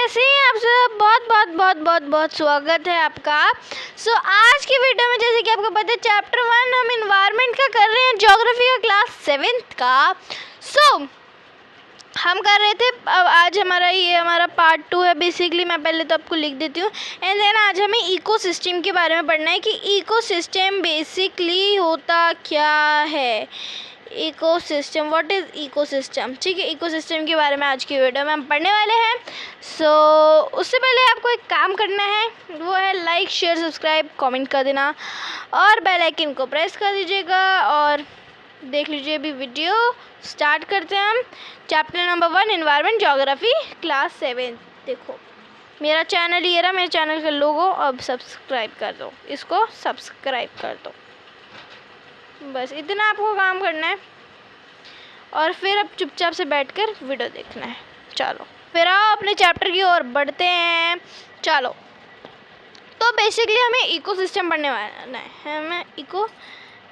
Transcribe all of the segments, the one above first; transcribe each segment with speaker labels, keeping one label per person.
Speaker 1: कैसे हैं आप सब? बहुत बहुत बहुत बहुत बहुत स्वागत है आपका। आज की वीडियो में जैसे कि आपको पता है चैप्टर 1 हम इन्वायरमेंट का कर रहे हैं, ज्योग्राफी का क्लास 7th का। हम कर रहे थे, अब आज हमारा पार्ट 2 है। बेसिकली मैं पहले तो आपको लिख देती हूँ एंड देन आज हमें इकोसिस्टम के बारे में पढ़ना है कि इकोसिस्टम बेसिकली होता क्या है। इकोसिस्टम, व्हाट इज़ इकोसिस्टम, ठीक है। इकोसिस्टम के बारे में आज की वीडियो में हम पढ़ने वाले हैं। उससे पहले आपको एक काम करना है, वो है लाइक शेयर सब्सक्राइब कमेंट कर देना और बेल आइकन को प्रेस कर दीजिएगा और देख लीजिए। अभी वीडियो स्टार्ट करते हैं हम। Chapter number 1 environment geography class 7। देखो मेरा चैनल ये रहा, मेरे चैनल का लोगो। अब सब्सक्राइब कर दो, इसको सब्सक्राइब कर दो, बस इतना आपको काम करना है और फिर अब चुपचाप से बैठकर वीडियो देखना है। चलो फिर आओ अपने चैप्टर की ओर बढ़ते हैं। चलो तो बेसिकली हमें इकोसिस्टम पढ़ने वाला है। हमें एक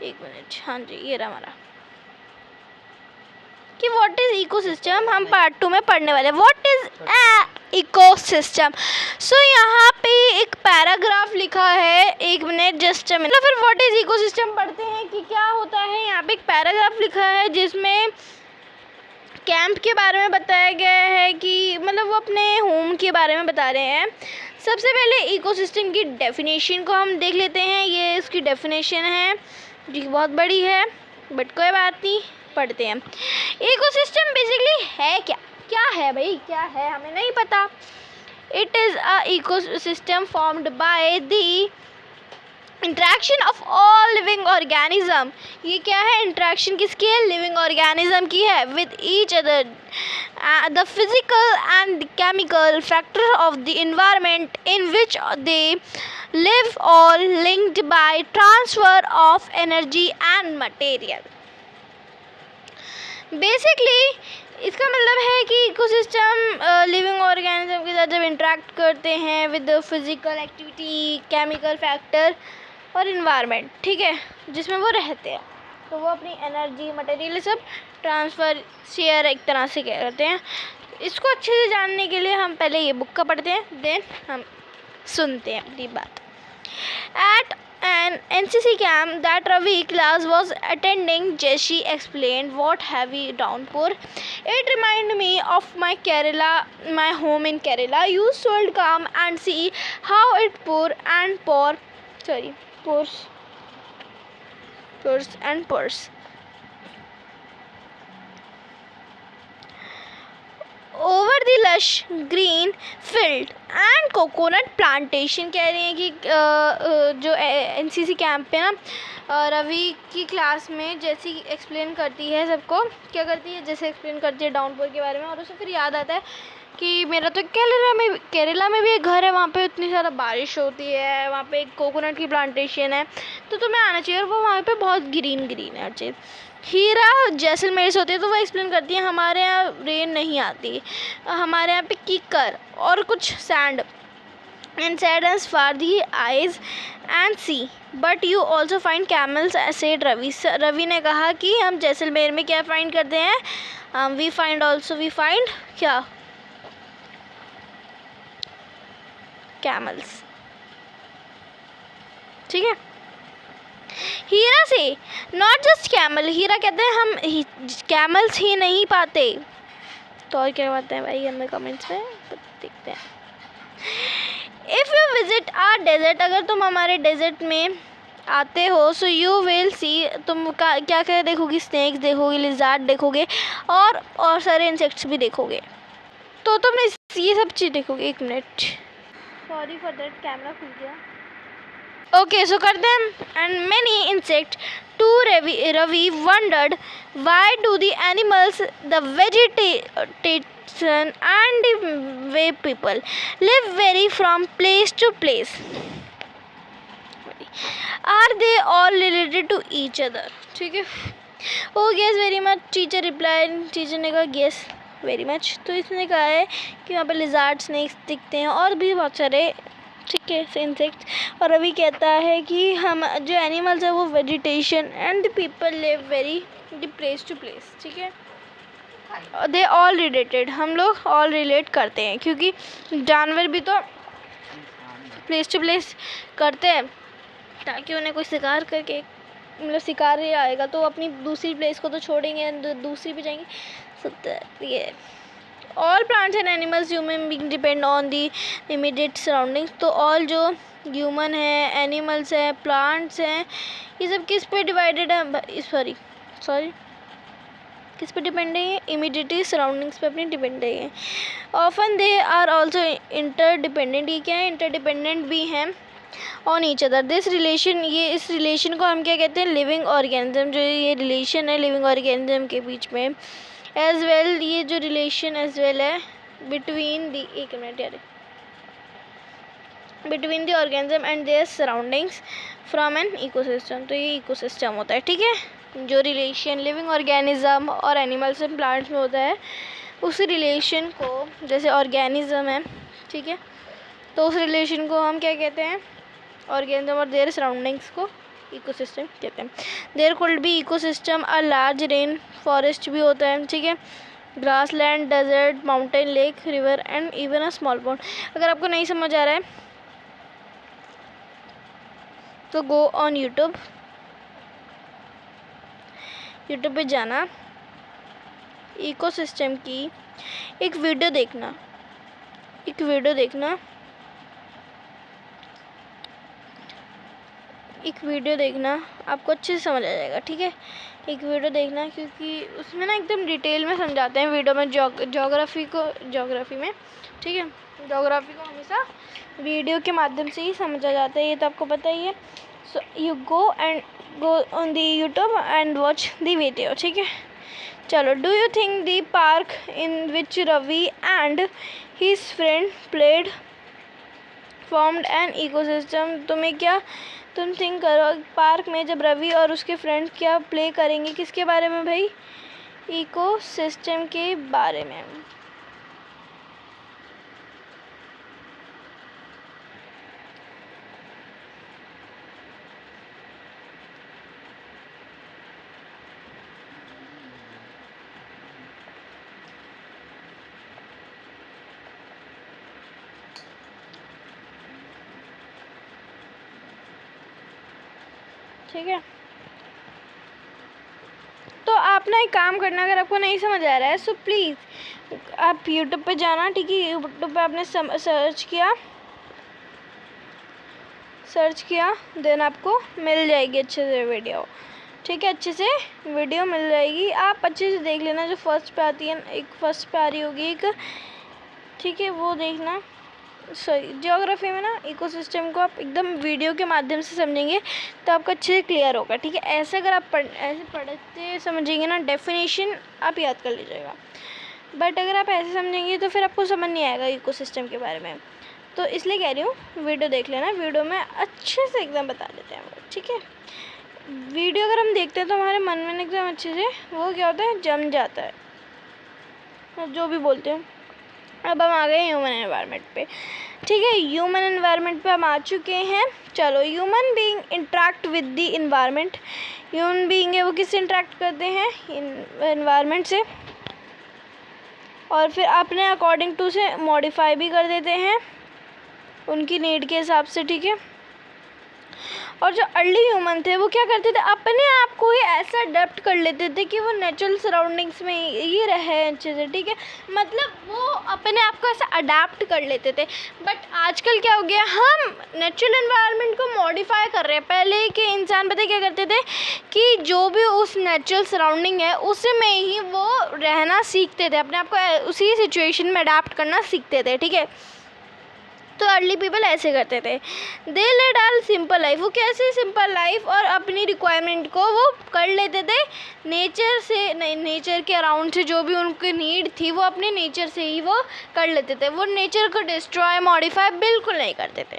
Speaker 1: मिनट, हाँ जी ये रहा हमारा कि व्हाट इज़ इकोसिस्टम हम पार्ट 2 में पढ़ने वाले हैं। What is ecosystem. यहाँ पे एक पैराग्राफ लिखा है, एक मिनट जस्ट अ मिनट। फिर व्हाट इज़ इकोसिस्टम पढ़ते हैं कि क्या होता है। यहाँ पे एक पैराग्राफ लिखा है जिसमें कैंप के बारे में बताया गया है कि मतलब वो अपने होम के बारे में बता रहे हैं। सबसे पहले इकोसिस्टम की डेफिनेशन को हम देख लेते हैं। ये इसकी डेफिनेशन है जो कि बहुत बड़ी है, बट कोई बात नहीं, पढ़ते हैं। इकोसिस्टम बेसिकली है क्या? क्या है भाई, क्या है हमें नहीं पता। It is a ecosystem formed by the interaction of all living organism. ये क्या है? इंट्रैक्शन किसकी है? लिविंग ऑर्गेनिज्म की है with each other. The physical and chemical factor of the environment in which they live all linked by transfer of energy and material. Basically इसका मतलब है कि इकोसिस्टम लिविंग ऑर्गेनिज्म के साथ जब इंटरेक्ट करते हैं with physical activity, chemical factor और इन्वायरमेंट, ठीक है, जिसमें वो रहते हैं, तो वो अपनी एनर्जी मटेरियल सब ट्रांसफ़र शेयर एक तरह से करते हैं। इसको अच्छे से जानने के लिए हम पहले ये बुक का पढ़ते हैं, देन हम सुनते हैं अपनी बात। At an NCC camp that Ravi class was attending, Jeshi explained what heavy downpour. It reminded me of my home in Kerala. You should come and see how it pours and pours. Over the lush green field and coconut plantation। कह रही हैं कि जो NCC camp पे ना रवि की class में जैसी एक्सप्लेन करती है सबको, क्या करती है, जैसे एक्सप्लेन करती है डाउनपोर के बारे में। और उसे फिर याद आता है कि मेरा तो केरला में भी एक घर है, वहाँ पे इतनी ज़्यादा बारिश होती है, वहाँ पे एक कोकोनट की प्लांटेशन है, तो तुम्हें आना चाहिए। और वो वहाँ पे बहुत ग्रीन है हर चीज़। हीरा जैसलमेर से होती है, तो वो एक्सप्लेन करती है हमारे यहाँ रेन नहीं आती, हमारे यहाँ पे कीकर और कुछ sand and sand dunes for the eyes and see, but you also find camels, said Ravi. Ravi ने कहा कि हम जैसलमेर में क्या फाइंड करते हैं, वी फाइंड क्या, कैमल्स, ठीक है। हीरा से नॉट जस्ट कैमल, हीरा कहते हैं हम कैमल्स ही नहीं पाते, तो और क्या बात है भाई, हमें कमेंट्स में देखते हैं। If you visit our desert, अगर तुम हमारे डेजर्ट में आते हो, सो यू विल सी, तुम क्या क्या देखोगी, स्नेक्स देखोगे, लिजार्ड देखोगे और सारे इंसेक्ट्स भी देखोगे, तो तुमने ये सब चीज़ देखोगे। एक minute, sorry for that, camera खुल गया। Okay, so them and many insects too. Ravi wondered, why do the animals, the vegetation and the way people live vary from place to place? Are they all related to each other? ठीक है। Oh yes, very much. Teacher replied. Teacher ने कहा yes, very much. तो इसने कहा है कि वहाँ पे lizard snakes दिखते हैं और भी बहुत सारे, ठीक है, इंसेक्ट्स। और अभी कहता है कि हम जो एनिमल्स है वो vegetation and the people live very the place to place, ठीक है। दे ऑल रिलेटेड, हम लोग ऑल रिलेट करते हैं क्योंकि जानवर भी तो प्लेस टू प्लेस करते हैं ताकि उन्हें कोई शिकार करके, मतलब शिकार ही आएगा तो अपनी दूसरी प्लेस को तो छोड़ेंगे, दूसरी पे जाएंगे। सो ये all plants and animals human being depend on the immediate surroundings. तो ऑल जो ह्यूमन है, एनिमल्स है, प्लांट्स हैं, ये सब किस पे डिवाइडेड है, सॉरी किस पे डिपेंड है, इमीडिएटली सराउंडिंग्स पे अपनी डिपेंड है। Often they are also interdependent, ये क्या है, इंटरडिपेंडेंट भी हैं on each other. This relation, ये इस रिलेशन को हम क्या कहते हैं, लिविंग ऑर्गेनिज्म। जो ये रिलेशन है लिविंग ऑर्गेनिज्म के बीच में, एज वेल ये जो रिलेशन एज वेल है बिटवीन दी, एक मिनट यार, between the organism and there surroundings from an ecosystem. तो ये इकोसिस्टम होता है, ठीक है। जो रिलेशन लिविंग ऑर्गेनिज्म और एनिमल्स एंड प्लांट्स में होता है, उस रिलेशन को, जैसे ऑर्गेनिज्म है, ठीक है, तो उस रिलेशन को हम क्या कहते हैं, ऑर्गेनिज्म और देयर सराउंडिंग्स को इकोसिस्टम कहते हैं। There could be ecosystem a large rainforest भी होता है, ठीक है, grassland, desert, mountain, lake, river and even a small pond. अगर आपको नहीं समझ आ रहा है तो गो ऑन यूट्यूब पे जाना, इकोसिस्टम की एक वीडियो देखना, आपको अच्छे से समझ आ जाएगा, ठीक है। एक वीडियो देखना क्योंकि उसमें ना एकदम डिटेल में समझाते हैं वीडियो में, ज्योग्राफी में, ठीक है। ज्योग्राफी को हमेशा वीडियो के माध्यम से ही समझा जाता है, ये तो आपको पता ही है। So you go on the YouTube and watch the video, ठीक है। चलो, do you think the park in which Ravi and his friend played formed an ecosystem. तुम थिंक करो, पार्क में जब रवि और उसके फ्रेंड्स क्या प्ले करेंगे, किसके बारे में भाई, इकोसिस्टम के बारे में। ठीक है, तो आप ना एक काम करना, अगर आपको नहीं समझ आ रहा है सो प्लीज़ आप यूट्यूब पे जाना, ठीक है। यूट्यूब पे आपने सर्च किया देन आपको मिल जाएगी अच्छे से वीडियो, ठीक है, अच्छे से वीडियो मिल जाएगी, आप अच्छे से देख लेना। जो फर्स्ट पे आती है, एक फर्स्ट पे आ रही होगी एक, ठीक है, वो देखना। सॉरी, ज्योग्राफी में ना इकोसिस्टम को आप एकदम वीडियो के माध्यम से समझेंगे तो आपको अच्छे से क्लियर होगा, ठीक है। ऐसे अगर आप ऐसे पढ़ते समझेंगे ना, डेफिनेशन आप याद कर लीजिएगा, बट अगर आप ऐसे समझेंगे तो फिर आपको समझ नहीं आएगा इकोसिस्टम के बारे में। तो इसलिए कह रही हूँ वीडियो देख लेना, वीडियो में अच्छे से एकदम बता देते हैं वो, ठीक है। वीडियो अगर हम देखते हैं तो हमारे मन में एकदम अच्छे से वो क्या होता है, जम जाता है, जो भी बोलते हैं। अब हम आ गए ह्यूमन एनवायरनमेंट पे, ठीक है। ह्यूमन एनवायरनमेंट पे हम आ चुके हैं। चलो, human being interact with the environment. Human being है वो किससे इंटरेक्ट करते हैं, इन्वायरमेंट से, और फिर अपने अकॉर्डिंग टू से मॉडिफाई भी कर देते हैं उनकी नीड के हिसाब से, ठीक है। और जो अर्ली ह्यूमन थे वो क्या करते थे, अपने आप को ही ऐसा अडेप्ट कर लेते थे कि वो नेचुरल सराउंडिंग्स में ही रहे अच्छे से, ठीक है। मतलब वो अपने आप को ऐसा अडेप्ट कर लेते थे। बट आजकल क्या हो गया, हम नेचुरल एनवायरनमेंट को मॉडिफाई कर रहे हैं। पहले के इंसान पता क्या करते थे कि जो भी उस नेचुरल सराउंडिंग है उसमें ही वो रहना सीखते थे, अपने आप को उसी सिचुएशन में अडेप्ट करना सीखते थे, ठीक है। तो अर्ली पीपल ऐसे करते थे, दे लेड आर सिंपल लाइफ। वो कैसे सिंपल लाइफ, और अपनी रिक्वायरमेंट को वो कर लेते थे नेचर से, नेचर के अराउंड से जो भी उनकी नीड थी वो अपने नेचर से ही वो कर लेते थे। वो नेचर को डिस्ट्रॉय मॉडिफाई बिल्कुल नहीं करते थे।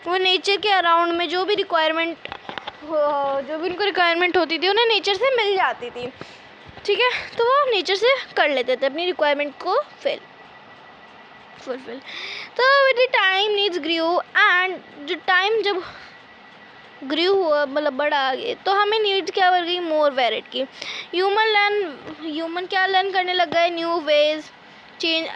Speaker 1: वो नेचर के अराउंड में जो भी उनको रिक्वायरमेंट होती थी उन्हें नेचर से मिल जाती थी, ठीक है। तो वो नेचर से कर लेते थे अपनी रिक्वायरमेंट को फुलफिल। तो with the time needs grew, and जो टाइम जब ग्रू हुआ, मतलब बड़ा आगे, तो हमें नीड्स क्या बढ़ गई, मोर वेरिड की। ह्यूमन क्या लर्न करने लग गए, न्यू वेज चेंज,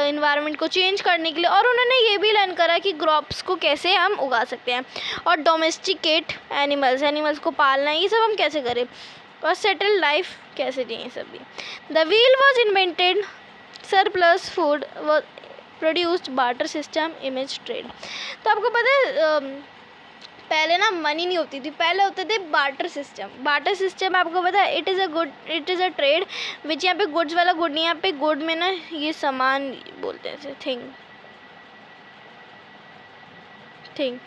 Speaker 1: इन्वायरमेंट को चेंज करने के लिए। और उन्होंने ये भी लर्न करा कि क्रॉप्स को कैसे हम उगा सकते हैं, और डोमेस्टिकेट एनिमल्स को पालना, ये सब हम कैसे करें, और सेटल लाइफ कैसे जिए, सब भी। The wheel was invented, surplus food was produced, barter system, image trade. तो आपको पता है पहले ना मनी नहीं होती थी, पहले होते थे बार्टर सिस्टम। बार्टर सिस्टम आपको पता है, it is a trade which, यहाँ पे गुड्स वाला गुड नहीं, यहाँ पे गुड में ना ये सामान बोलते हैं, thing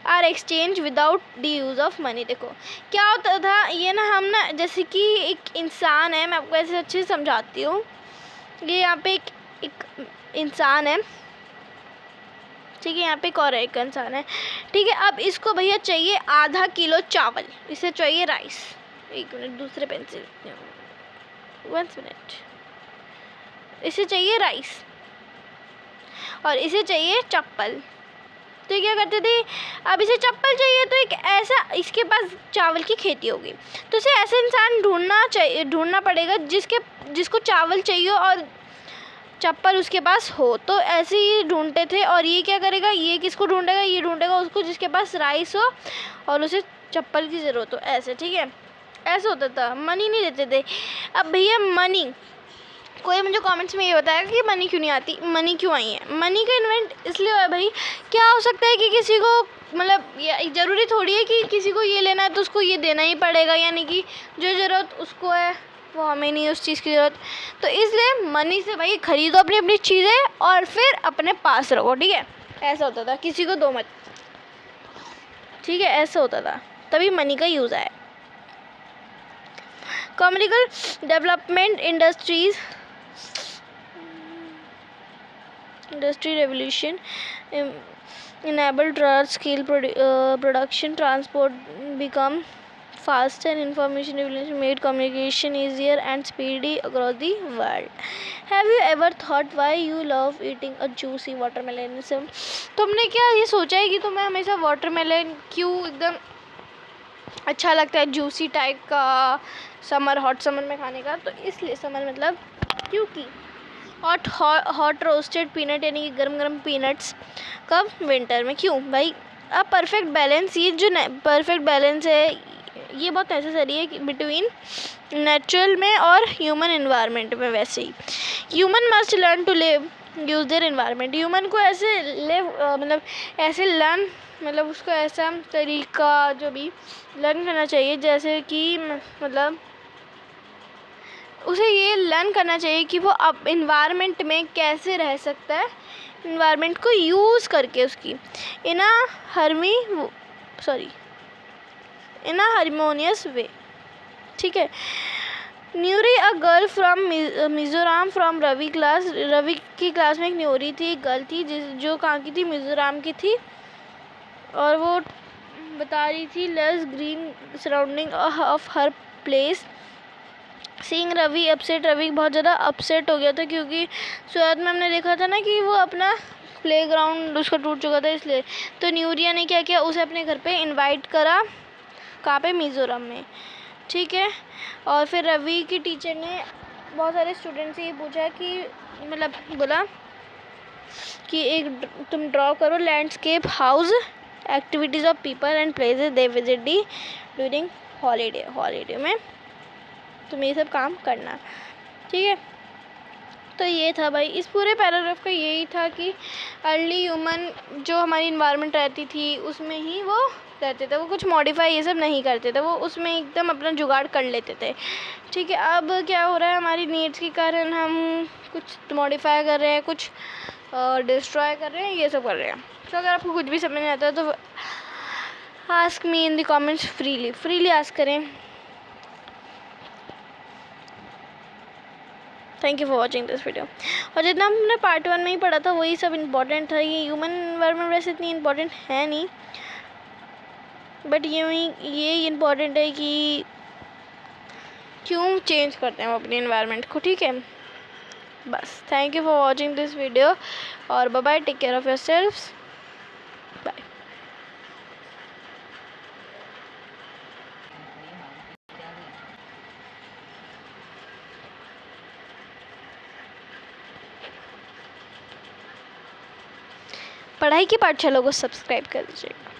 Speaker 1: are exchange without the use of money. देखो क्या होता था ये ना, हम ना जैसे कि एक इंसान है, मैं आपको ऐसे अच्छे से समझाती हूँ। ये यहाँ पे एक इंसान है, ठीक है, यहाँ पे एक और एक इंसान है, ठीक है। अब इसको भैया चाहिए आधा किलो चावल, इसे चाहिए राइस, एक मिनट दूसरे पेंसिल, 1 मिनट, इसे चाहिए राइस और इसे चाहिए चप्पल। तो ये क्या करते थे, अब इसे चप्पल चाहिए तो एक ऐसा, इसके पास चावल की खेती होगी, तो इसे ऐसा इंसान ढूंढना पड़ेगा जिसको चावल चाहिए और चप्पल उसके पास हो। तो ऐसे ही ढूंढते थे। और ये क्या करेगा, ये किसको ढूंढेगा, ये ढूंढेगा उसको जिसके पास राइस हो और उसे चप्पल की ज़रूरत हो, ऐसे, ठीक है। ऐसे होता था, मनी नहीं देते थे। अब भैया मनी, कोई मुझे कमेंट्स में ये बताया कि मनी क्यों नहीं आती, मनी क्यों आई है। मनी का इन्वेंट इसलिए हुआ भाई, क्या हो सकता है कि किसी को, मतलब ज़रूरी थोड़ी है कि किसी को ये लेना है तो उसको ये देना ही पड़ेगा, यानी कि जो ज़रूरत उसको है वो हमें नहीं उस चीज़ की ज़रूरत। तो इसलिए मनी से भाई ख़रीदो अपनी अपनी चीज़ें और फिर अपने पास रखो, ठीक है। ऐसा होता था, किसी को दो मत, ठीक है, ऐसा होता था, तभी मनी का यूज़ आया। Commercial development, industry revolution enabled large scale production, transport become faster, and information revolution made communication easier and speedy across the world. Have you ever thought why you love eating a juicy watermelon? तुमने क्या ये सोचा है कि तुम्हें हमेशा watermelon क्यों एकदम अच्छा लगता है, जूसी टाइप का, हॉट समर में खाने का? तो इसलिए समर मतलब क्योंकि हॉट रोस्टेड पीनट, यानी कि गर्म गर्म पीनट्स कब, विंटर में। क्यों भाई, अब परफेक्ट बैलेंस, ये जो परफेक्ट बैलेंस है ये बहुत नेसेसरी है बिटवीन नेचुरल में और ह्यूमन इन्वायरमेंट में। वैसे ही human must learn to live use their environment. Human को ऐसे लिव मतलब ऐसे लर्न, मतलब उसको ऐसा तरीका जो भी लर्न करना चाहिए, जैसे कि मतलब उसे ये लर्न करना चाहिए कि वो अब इन्वायरमेंट में कैसे रह सकता है, इन्वायरमेंट को यूज़ करके उसकी इन अ हारमोनियस वे, ठीक है। Nuri a girl from Mizoram from Ravi की क्लास में एक न्यूरी थी, एक गर्ल थी जो कहाँ की थी, मिज़ोरम की थी, और वो बता रही थी less green surrounding of her place. Seeing Ravi upset, Ravi बहुत ज़्यादा अपसेट हो गया था क्योंकि शुरुआत में हमने देखा था ना कि वो अपना प्लेग्राउंड उसका टूट चुका था, इसलिए। तो न्यूरिया ने क्या किया, उसे अपने घर पे इनवाइट करा, कहाँ पे, मिज़ोरम में, ठीक है। और फिर रवि की टीचर ने बहुत सारे स्टूडेंट से ये पूछा कि मतलब बोला कि एक तुम ड्रॉ करो landscape, house, activities of people and places they visit D during holiday में तुम्हें ये सब काम करना, ठीक है। तो ये था भाई, इस पूरे पैराग्राफ का यही था कि अर्ली ह्यूमन जो हमारी इन्वायरमेंट रहती थी उसमें ही वो रहते थे, वो कुछ मॉडिफाई ये सब नहीं करते थे, वो उसमें एकदम अपना जुगाड़ कर लेते थे, ठीक है। अब क्या हो रहा है, हमारी नीड्स के कारण हम कुछ मॉडिफाई कर रहे हैं, कुछ डिस्ट्रॉय कर रहे हैं, ये सब कर रहे हैं। तो अगर आपको कुछ भी समझ नहीं आता तो ask me in the comments, freely ask करें। Thank you for watching this video. और जितना हमने पार्ट 1 में ही पढ़ा था वही सब इम्पॉर्टेंट था। ये ह्यूमन एनवायरनमेंट वैसे इतनी इम्पॉर्टेंट है नहीं, बट ये इम्पॉर्टेंट है कि क्यों चेंज करते हैं हम अपनी इन्वायरमेंट को, ठीक है। बस thank you for watching this video और bye bye, take care of yourselves, bye. पढ़ाई की पाठशाला को सब्सक्राइब कर दीजिएगा।